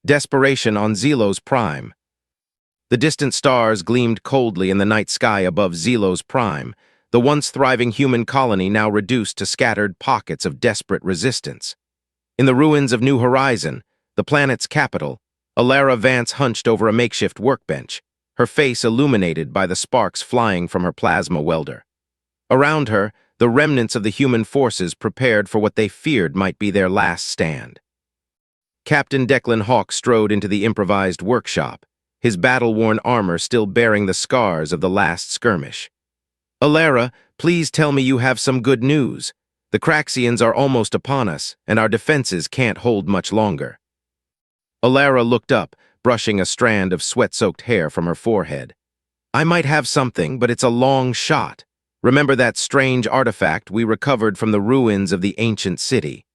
Desperation on Zelo's Prime. The distant stars gleamed coldly in the night sky above Zelo's Prime, the once thriving human colony now reduced to scattered pockets of desperate resistance. In the ruins of New Horizon, the planet's capital, Alara Vance hunched over a makeshift workbench, her face illuminated by the sparks flying from her plasma welder. Around her, the remnants of the human forces prepared for what they feared might be their last stand. Captain Declan Hawk strode into the improvised workshop, his battle-worn armor still bearing the scars of the last skirmish. "Alara, please tell me you have some good news. The Craxians are almost upon us, and our defenses can't hold much longer." Alara looked up, brushing a strand of sweat-soaked hair from her forehead. "I might have something, but it's a long shot. Remember that strange artifact we recovered from the ruins of the ancient city?"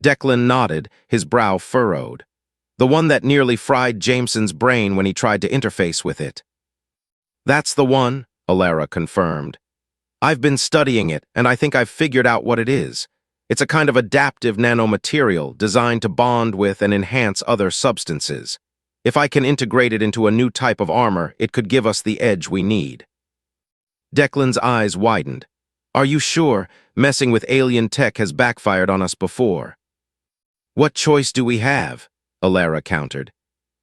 Declan nodded, his brow furrowed. "The one that nearly fried Jameson's brain when he tried to interface with it." "That's the one," Alara confirmed. "I've been studying it, and I think I've figured out what it is. It's a kind of adaptive nanomaterial designed to bond with and enhance other substances. If I can integrate it into a new type of armor, it could give us the edge we need." Declan's eyes widened. "Are you sure? Messing with alien tech has backfired on us before." "What choice do we have?" Alara countered.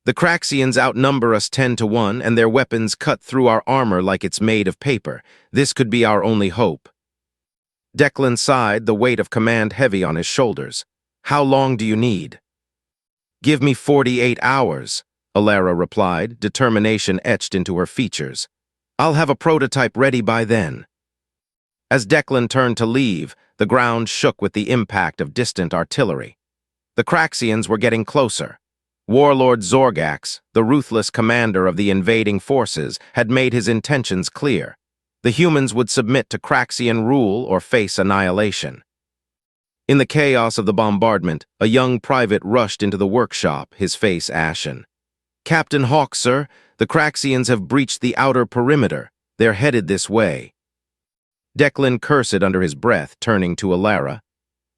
"The Craxians outnumber us 10-1, and their weapons cut through our armor like it's made of paper. This could be our only hope." Declan sighed, the weight of command heavy on his shoulders. "How long do you need?" "Give me 48 hours, Alara replied, determination etched into her features. "I'll have a prototype ready by then." As Declan turned to leave, the ground shook with the impact of distant artillery. The Craxians were getting closer. Warlord Zorgax, the ruthless commander of the invading forces, had made his intentions clear. The humans would submit to Craxian rule or face annihilation. In the chaos of the bombardment, a young private rushed into the workshop, his face ashen. "Captain Hawk, sir, the Craxians have breached the outer perimeter. They're headed this way." Declan cursed under his breath, turning to Alara.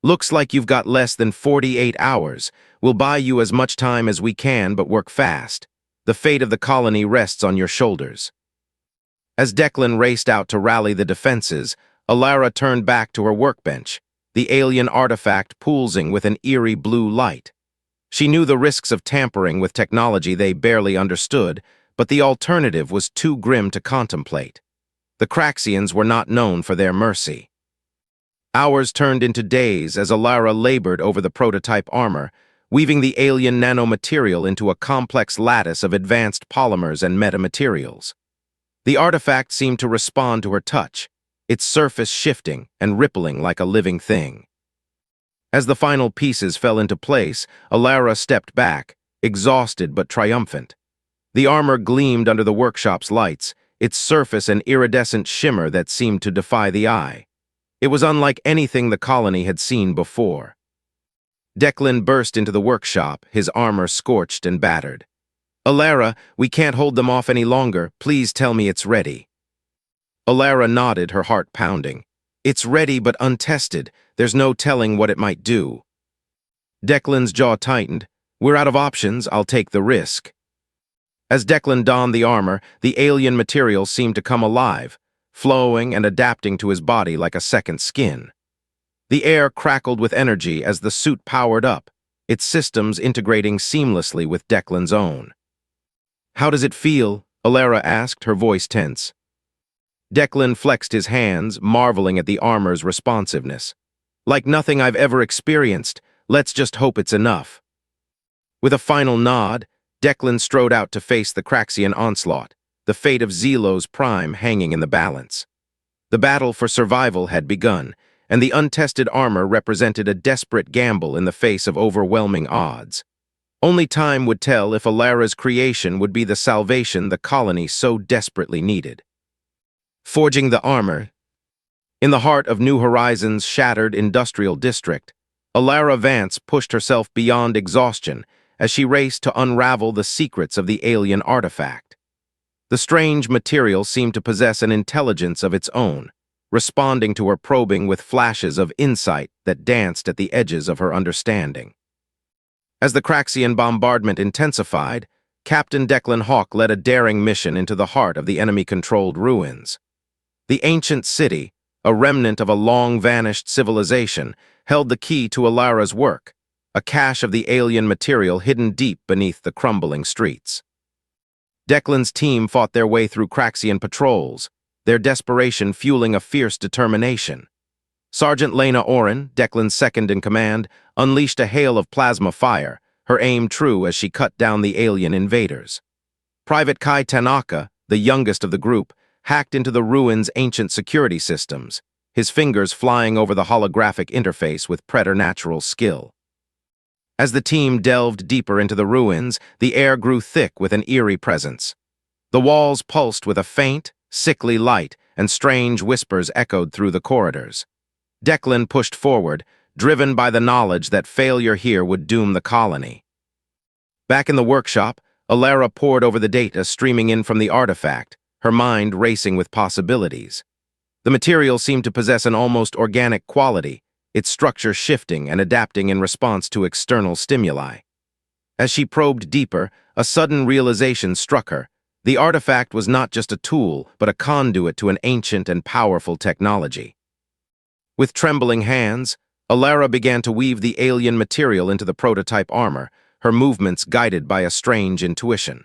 "Looks like you've got less than 48 hours. We'll buy you as much time as we can, but work fast. The fate of the colony rests on your shoulders." As Declan raced out to rally the defenses, Alara turned back to her workbench, the alien artifact pulsing with an eerie blue light. She knew the risks of tampering with technology they barely understood, but the alternative was too grim to contemplate. The Craxians were not known for their mercy. Hours turned into days as Alara labored over the prototype armor, weaving the alien nanomaterial into a complex lattice of advanced polymers and metamaterials. The artifact seemed to respond to her touch, its surface shifting and rippling like a living thing. As the final pieces fell into place, Alara stepped back, exhausted but triumphant. The armor gleamed under the workshop's lights, its surface an iridescent shimmer that seemed to defy the eye. It was unlike anything the colony had seen before. Declan burst into the workshop, his armor scorched and battered. "Alara, we can't hold them off any longer. Please tell me it's ready." Alara nodded, her heart pounding. "It's ready but untested. There's no telling what it might do." Declan's jaw tightened. "We're out of options. I'll take the risk." As Declan donned the armor, the alien material seemed to come alive, flowing and adapting to his body like a second skin. The air crackled with energy as the suit powered up, its systems integrating seamlessly with Declan's own. "How does it feel?" Alara asked, her voice tense. Declan flexed his hands, marveling at the armor's responsiveness. "Like nothing I've ever experienced. Let's just hope it's enough." With a final nod, Declan strode out to face the Craxian onslaught, the fate of Zelo's Prime hanging in the balance. The battle for survival had begun, and the untested armor represented a desperate gamble in the face of overwhelming odds. Only time would tell if Alara's creation would be the salvation the colony so desperately needed. Forging the armor. In the heart of New Horizon's shattered industrial district, Alara Vance pushed herself beyond exhaustion as she raced to unravel the secrets of the alien artifact. The strange material seemed to possess an intelligence of its own, responding to her probing with flashes of insight that danced at the edges of her understanding. As the Craxian bombardment intensified, Captain Declan Hawk led a daring mission into the heart of the enemy-controlled ruins. The ancient city, a remnant of a long-vanished civilization, held the key to Alara's work, a cache of the alien material hidden deep beneath the crumbling streets. Declan's team fought their way through Craxian patrols, their desperation fueling a fierce determination. Sergeant Lena Oren, Declan's second-in-command, unleashed a hail of plasma fire, her aim true as she cut down the alien invaders. Private Kai Tanaka, the youngest of the group, hacked into the ruins' ancient security systems, his fingers flying over the holographic interface with preternatural skill. As the team delved deeper into the ruins, the air grew thick with an eerie presence. The walls pulsed with a faint, sickly light, and strange whispers echoed through the corridors. Declan pushed forward, driven by the knowledge that failure here would doom the colony. Back in the workshop, Alara pored over the data streaming in from the artifact, her mind racing with possibilities. The material seemed to possess an almost organic quality, its structure shifting and adapting in response to external stimuli. As she probed deeper, a sudden realization struck her. The artifact was not just a tool, but a conduit to an ancient and powerful technology. With trembling hands, Alara began to weave the alien material into the prototype armor, her movements guided by a strange intuition.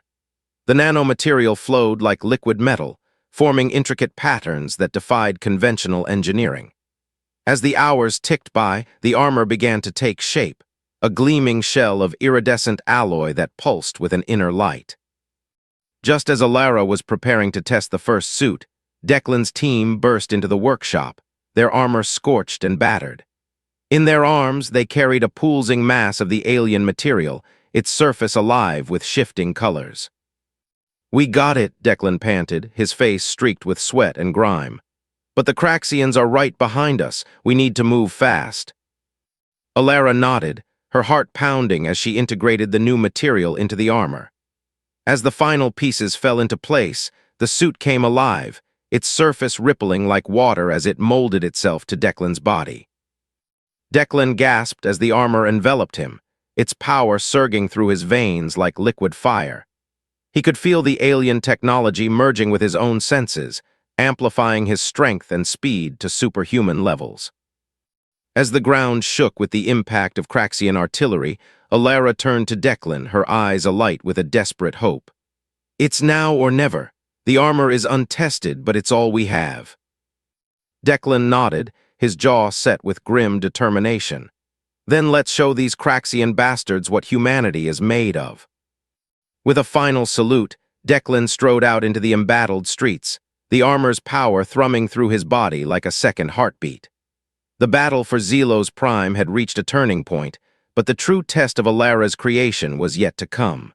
The nanomaterial flowed like liquid metal, forming intricate patterns that defied conventional engineering. As the hours ticked by, the armor began to take shape, a gleaming shell of iridescent alloy that pulsed with an inner light. Just as Alara was preparing to test the first suit, Declan's team burst into the workshop, their armor scorched and battered. In their arms, they carried a pulsing mass of the alien material, its surface alive with shifting colors. "We got it," Declan panted, his face streaked with sweat and grime. "But the Craxians are right behind us. We need to move fast." Alara nodded, her heart pounding as she integrated the new material into the armor. As the final pieces fell into place, the suit came alive, its surface rippling like water as it molded itself to Declan's body. Declan gasped as the armor enveloped him, its power surging through his veins like liquid fire. He could feel the alien technology merging with his own senses, amplifying his strength and speed to superhuman levels. As the ground shook with the impact of Craxian artillery, Alara turned to Declan, her eyes alight with a desperate hope. "It's now or never. The armor is untested, but it's all we have." Declan nodded, his jaw set with grim determination. "Then let's show these Craxian bastards what humanity is made of." With a final salute, Declan strode out into the embattled streets, the armor's power thrumming through his body like a second heartbeat. The battle for Zelos Prime had reached a turning point, but the true test of Alara's creation was yet to come.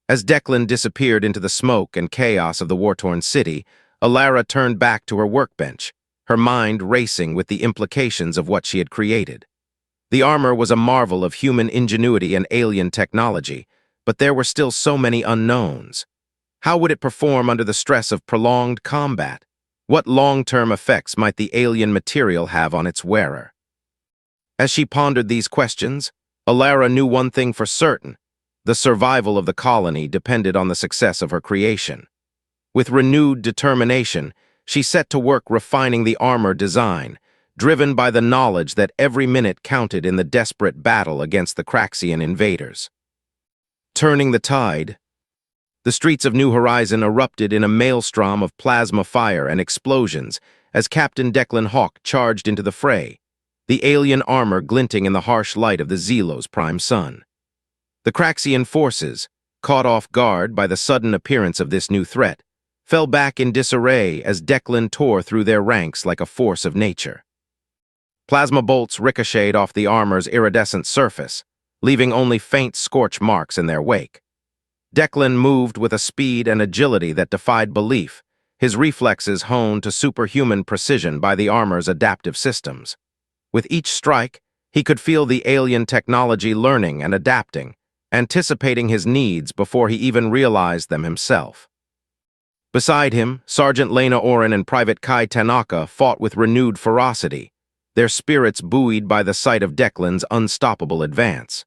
As Declan disappeared into the smoke and chaos of the war-torn city, Alara turned back to her workbench, her mind racing with the implications of what she had created. The armor was a marvel of human ingenuity and alien technology, but there were still so many unknowns. How would it perform under the stress of prolonged combat? What long-term effects might the alien material have on its wearer? As she pondered these questions, Alara knew one thing for certain: the survival of the colony depended on the success of her creation. With renewed determination, she set to work refining the armor design, driven by the knowledge that every minute counted in the desperate battle against the Craxian invaders. Turning the tide, the streets of New Horizon erupted in a maelstrom of plasma fire and explosions as Captain Declan Hawk charged into the fray, the alien armor glinting in the harsh light of the Zelos Prime sun. The Craxian forces, caught off guard by the sudden appearance of this new threat, fell back in disarray as Declan tore through their ranks like a force of nature. Plasma bolts ricocheted off the armor's iridescent surface, leaving only faint scorch marks in their wake. Declan moved with a speed and agility that defied belief, his reflexes honed to superhuman precision by the armor's adaptive systems. With each strike, he could feel the alien technology learning and adapting, anticipating his needs before he even realized them himself. Beside him, Sergeant Lena Oren and Private Kai Tanaka fought with renewed ferocity, their spirits buoyed by the sight of Declan's unstoppable advance.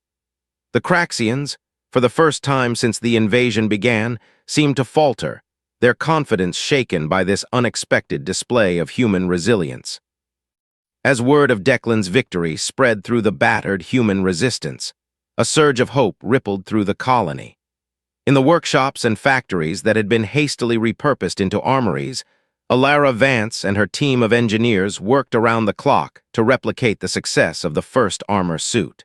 The Craxians, for the first time since the invasion began, seemed to falter, their confidence shaken by this unexpected display of human resilience. As word of Declan's victory spread through the battered human resistance, a surge of hope rippled through the colony. In the workshops and factories that had been hastily repurposed into armories, Alara Vance and her team of engineers worked around the clock to replicate the success of the first armor suit.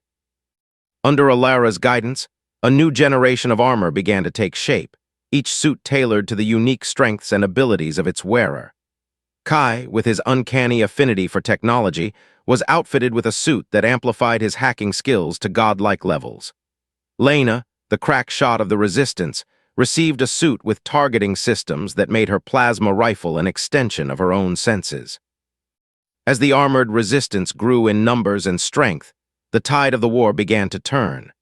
Under Alara's guidance, a new generation of armor began to take shape, each suit tailored to the unique strengths and abilities of its wearer. Kai, with his uncanny affinity for technology, was outfitted with a suit that amplified his hacking skills to godlike levels. Lena, the crack shot of the Resistance, received a suit with targeting systems that made her plasma rifle an extension of her own senses. As the armored Resistance grew in numbers and strength, the tide of the war began to turn.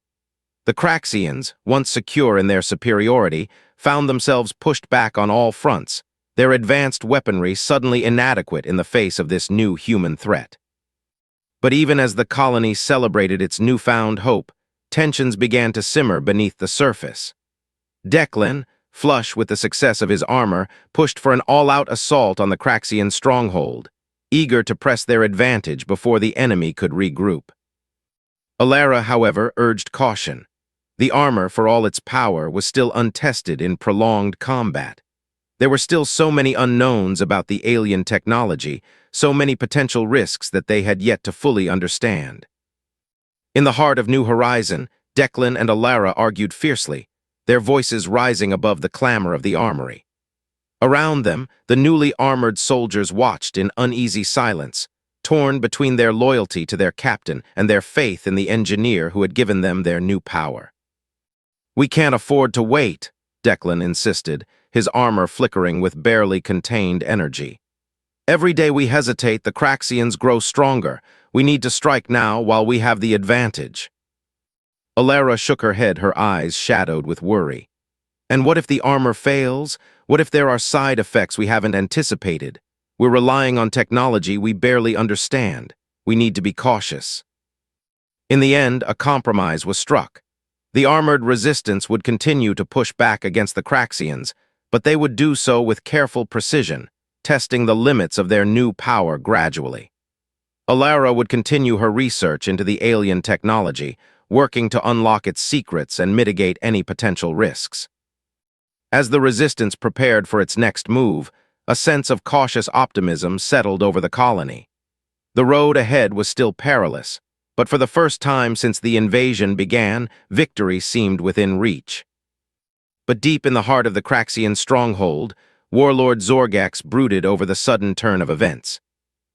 The Craxians, once secure in their superiority, found themselves pushed back on all fronts, their advanced weaponry suddenly inadequate in the face of this new human threat. But even as the colony celebrated its newfound hope, tensions began to simmer beneath the surface. Declan, flush with the success of his armor, pushed for an all-out assault on the Craxian stronghold, eager to press their advantage before the enemy could regroup. Alara, however, urged caution. The armor, for all its power, was still untested in prolonged combat. There were still so many unknowns about the alien technology, so many potential risks that they had yet to fully understand. In the heart of New Horizon, Declan and Alara argued fiercely, their voices rising above the clamor of the armory. Around them, the newly armored soldiers watched in uneasy silence, torn between their loyalty to their captain and their faith in the engineer who had given them their new power. "We can't afford to wait," Declan insisted, his armor flickering with barely contained energy. "Every day we hesitate, the Craxians grow stronger. We need to strike now while we have the advantage." Alara shook her head, her eyes shadowed with worry. "And what if the armor fails? What if there are side effects we haven't anticipated? We're relying on technology we barely understand. We need to be cautious." In the end, a compromise was struck. The armored Resistance would continue to push back against the Craxians, but they would do so with careful precision, testing the limits of their new power gradually. Alara would continue her research into the alien technology, working to unlock its secrets and mitigate any potential risks. As the Resistance prepared for its next move, a sense of cautious optimism settled over the colony. The road ahead was still perilous, but for the first time since the invasion began, victory seemed within reach. But deep in the heart of the Craxian stronghold, Warlord Zorgax brooded over the sudden turn of events.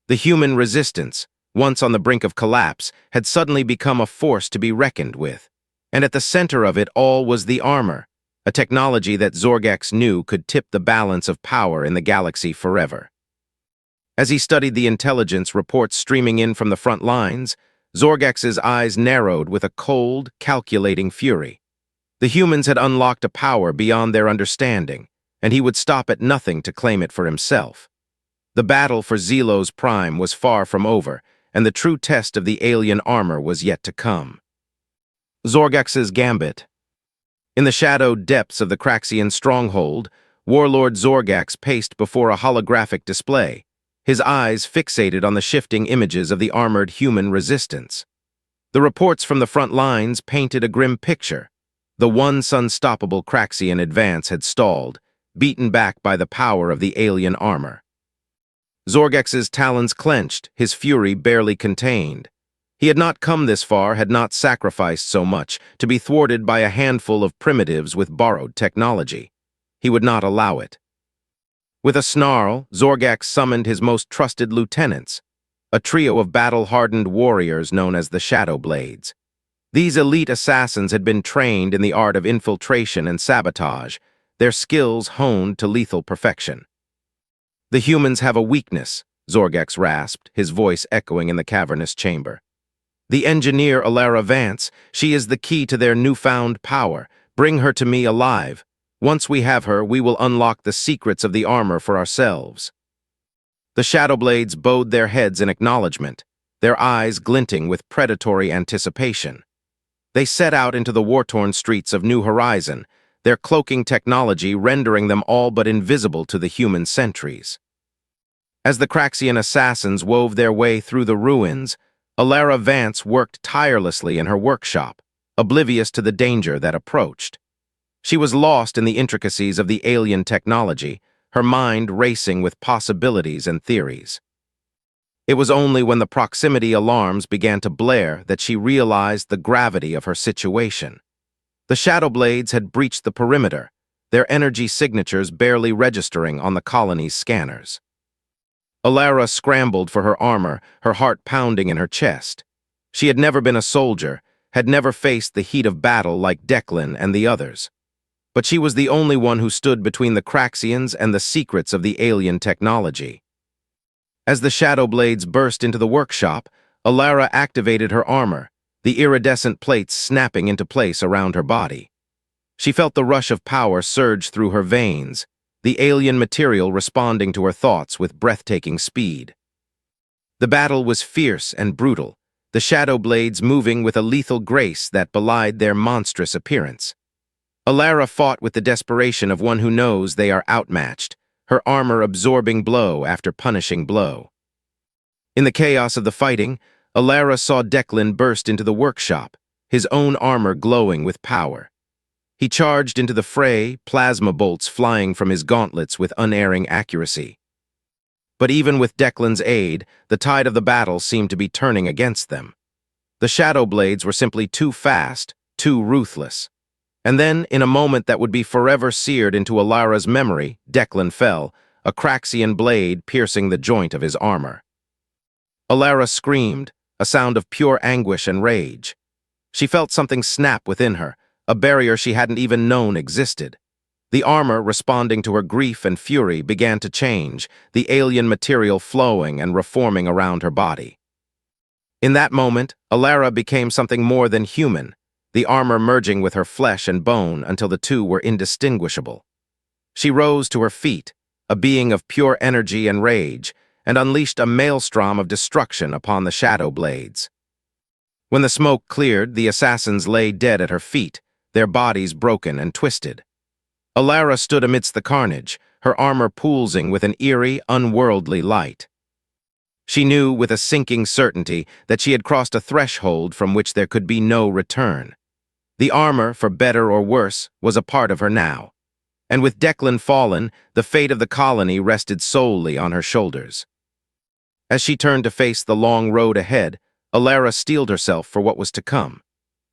The human Resistance, once on the brink of collapse, had suddenly become a force to be reckoned with. And at the center of it all was the armor, a technology that Zorgax knew could tip the balance of power in the galaxy forever. As he studied the intelligence reports streaming in from the front lines, Zorgax's eyes narrowed with a cold, calculating fury. The humans had unlocked a power beyond their understanding, and he would stop at nothing to claim it for himself. The battle for Zelos Prime was far from over, and the true test of the alien armor was yet to come. Zorgax's Gambit. In the shadowed depths of the Craxian stronghold, Warlord Zorgax paced before a holographic display, his eyes fixated on the shifting images of the armored human Resistance. The reports from the front lines painted a grim picture. The once unstoppable Craxian advance had stalled, beaten back by the power of the alien armor. Zorgax's talons clenched, his fury barely contained. He had not come this far, had not sacrificed so much, to be thwarted by a handful of primitives with borrowed technology. He would not allow it. With a snarl, Zorgax summoned his most trusted lieutenants, a trio of battle-hardened warriors known as the Shadow Blades. These elite assassins had been trained in the art of infiltration and sabotage, their skills honed to lethal perfection. "The humans have a weakness," Zorgax rasped, his voice echoing in the cavernous chamber. "The engineer Alara Vance, she is the key to their newfound power. Bring her to me alive. Once we have her, we will unlock the secrets of the armor for ourselves." The Shadowblades bowed their heads in acknowledgement, their eyes glinting with predatory anticipation. They set out into the war-torn streets of New Horizon, their cloaking technology rendering them all but invisible to the human sentries. As the Craxian assassins wove their way through the ruins, Alara Vance worked tirelessly in her workshop, oblivious to the danger that approached. She was lost in the intricacies of the alien technology, her mind racing with possibilities and theories. It was only when the proximity alarms began to blare that she realized the gravity of her situation. The Shadow Blades had breached the perimeter, their energy signatures barely registering on the colony's scanners. Alara scrambled for her armor, her heart pounding in her chest. She had never been a soldier, had never faced the heat of battle like Declan and the others. But she was the only one who stood between the Craxians and the secrets of the alien technology. As the Shadow Blades burst into the workshop, Alara activated her armor, the iridescent plates snapping into place around her body. She felt the rush of power surge through her veins, the alien material responding to her thoughts with breathtaking speed. The battle was fierce and brutal, the Shadow Blades moving with a lethal grace that belied their monstrous appearance. Alara fought with the desperation of one who knows they are outmatched, her armor absorbing blow after punishing blow. In the chaos of the fighting, Alara saw Declan burst into the workshop, his own armor glowing with power. He charged into the fray, plasma bolts flying from his gauntlets with unerring accuracy. But even with Declan's aid, the tide of the battle seemed to be turning against them. The Shadow Blades were simply too fast, too ruthless. And then, in a moment that would be forever seared into Alara's memory, Declan fell, a Craxian blade piercing the joint of his armor. Alara screamed, a sound of pure anguish and rage. She felt something snap within her, a barrier she hadn't even known existed. The armor, responding to her grief and fury, began to change, the alien material flowing and reforming around her body. In that moment, Alara became something more than human, the armor merging with her flesh and bone until the two were indistinguishable. She rose to her feet, a being of pure energy and rage, and unleashed a maelstrom of destruction upon the Shadow Blades. When the smoke cleared, the assassins lay dead at her feet, their bodies broken and twisted. Alara stood amidst the carnage, her armor pulsing with an eerie, unworldly light. She knew with a sinking certainty that she had crossed a threshold from which there could be no return. The armor, for better or worse, was a part of her now. And with Declan fallen, the fate of the colony rested solely on her shoulders. As she turned to face the long road ahead, Alara steeled herself for what was to come.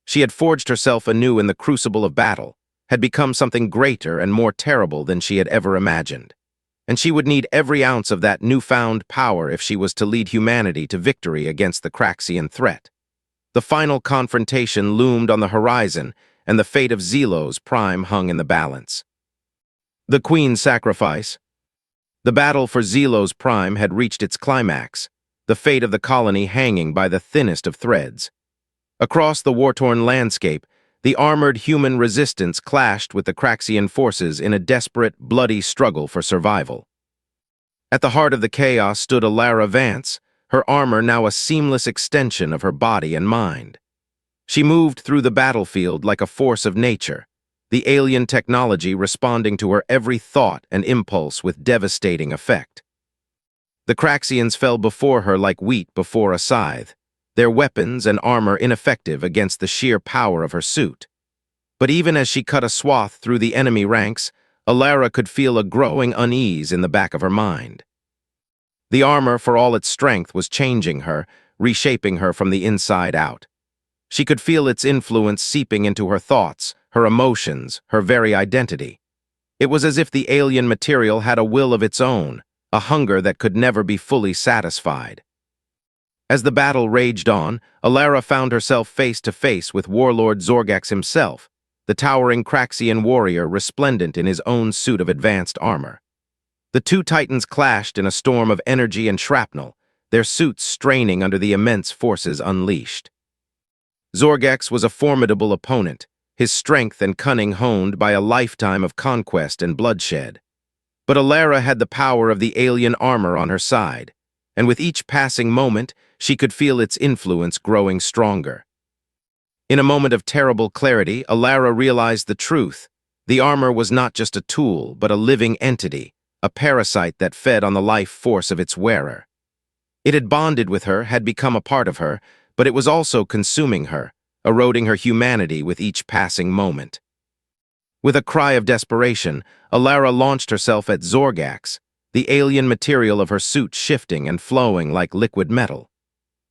She had forged herself anew in the crucible of battle, had become something greater and more terrible than she had ever imagined. And she would need every ounce of that newfound power if she was to lead humanity to victory against the Craxian threat. The final confrontation loomed on the horizon, and the fate of Zelos Prime hung in the balance. The Queen's sacrifice. The battle for Zelos Prime had reached its climax, the fate of the colony hanging by the thinnest of threads. Across the war-torn landscape, the armored human resistance clashed with the Craxian forces in a desperate, bloody struggle for survival. At the heart of the chaos stood Alara Vance, her armor now a seamless extension of her body and mind. She moved through the battlefield like a force of nature, the alien technology responding to her every thought and impulse with devastating effect. The Craxians fell before her like wheat before a scythe, their weapons and armor ineffective against the sheer power of her suit. But even as she cut a swath through the enemy ranks, Alara could feel a growing unease in the back of her mind. The armor, for all its strength, was changing her, reshaping her from the inside out. She could feel its influence seeping into her thoughts, her emotions, her very identity. It was as if the alien material had a will of its own, a hunger that could never be fully satisfied. As the battle raged on, Alara found herself face to face with Warlord Zorgax himself, the towering Craxian warrior resplendent in his own suit of advanced armor. The two titans clashed in a storm of energy and shrapnel, their suits straining under the immense forces unleashed. Zorgax was a formidable opponent, his strength and cunning honed by a lifetime of conquest and bloodshed. But Alara had the power of the alien armor on her side, and with each passing moment, she could feel its influence growing stronger. In a moment of terrible clarity, Alara realized the truth. The armor was not just a tool, but a living entity, a parasite that fed on the life force of its wearer. It had bonded with her, had become a part of her, but it was also consuming her, eroding her humanity with each passing moment. With a cry of desperation, Alara launched herself at Zorgax, the alien material of her suit shifting and flowing like liquid metal.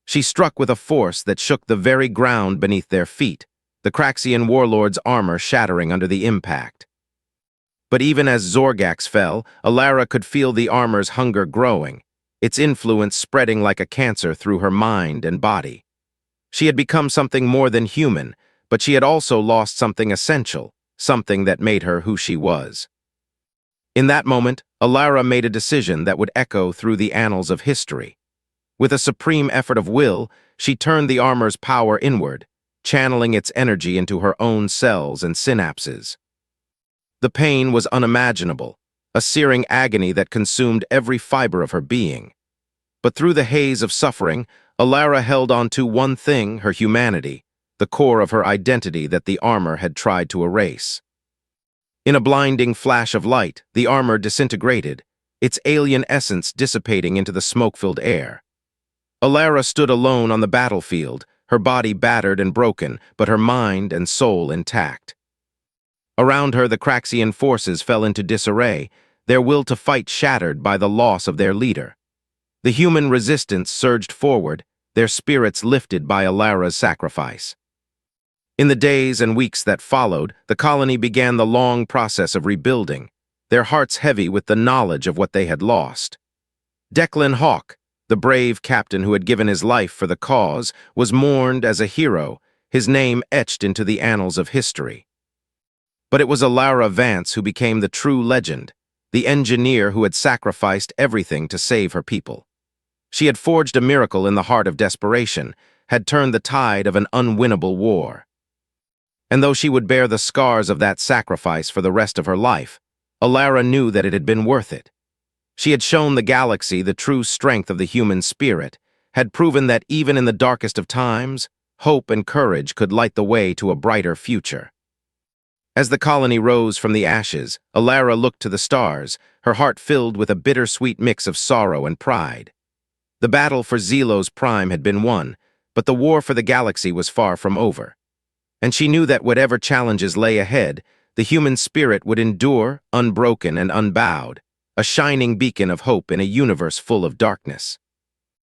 She struck with a force that shook the very ground beneath their feet, the Craxian warlord's armor shattering under the impact. But even as Zorgax fell, Alara could feel the armor's hunger growing, its influence spreading like a cancer through her mind and body. She had become something more than human, but she had also lost something essential, something that made her who she was. In that moment, Alara made a decision that would echo through the annals of history. With a supreme effort of will, she turned the armor's power inward, channeling its energy into her own cells and synapses. The pain was unimaginable, a searing agony that consumed every fiber of her being. But through the haze of suffering, Alara held on to one thing, her humanity, the core of her identity that the armor had tried to erase. In a blinding flash of light, the armor disintegrated, its alien essence dissipating into the smoke-filled air. Alara stood alone on the battlefield, her body battered and broken, but her mind and soul intact. Around her, the Craxian forces fell into disarray, their will to fight shattered by the loss of their leader. The human resistance surged forward, their spirits lifted by Alara's sacrifice. In the days and weeks that followed, the colony began the long process of rebuilding, their hearts heavy with the knowledge of what they had lost. Declan Hawk, the brave captain who had given his life for the cause, was mourned as a hero, his name etched into the annals of history. But it was Alara Vance who became the true legend, the engineer who had sacrificed everything to save her people. She had forged a miracle in the heart of desperation, had turned the tide of an unwinnable war. And though she would bear the scars of that sacrifice for the rest of her life, Alara knew that it had been worth it. She had shown the galaxy the true strength of the human spirit, had proven that even in the darkest of times, hope and courage could light the way to a brighter future. As the colony rose from the ashes, Alara looked to the stars, her heart filled with a bittersweet mix of sorrow and pride. The battle for Zelos Prime had been won, but the war for the galaxy was far from over. And she knew that whatever challenges lay ahead, the human spirit would endure, unbroken and unbowed, a shining beacon of hope in a universe full of darkness.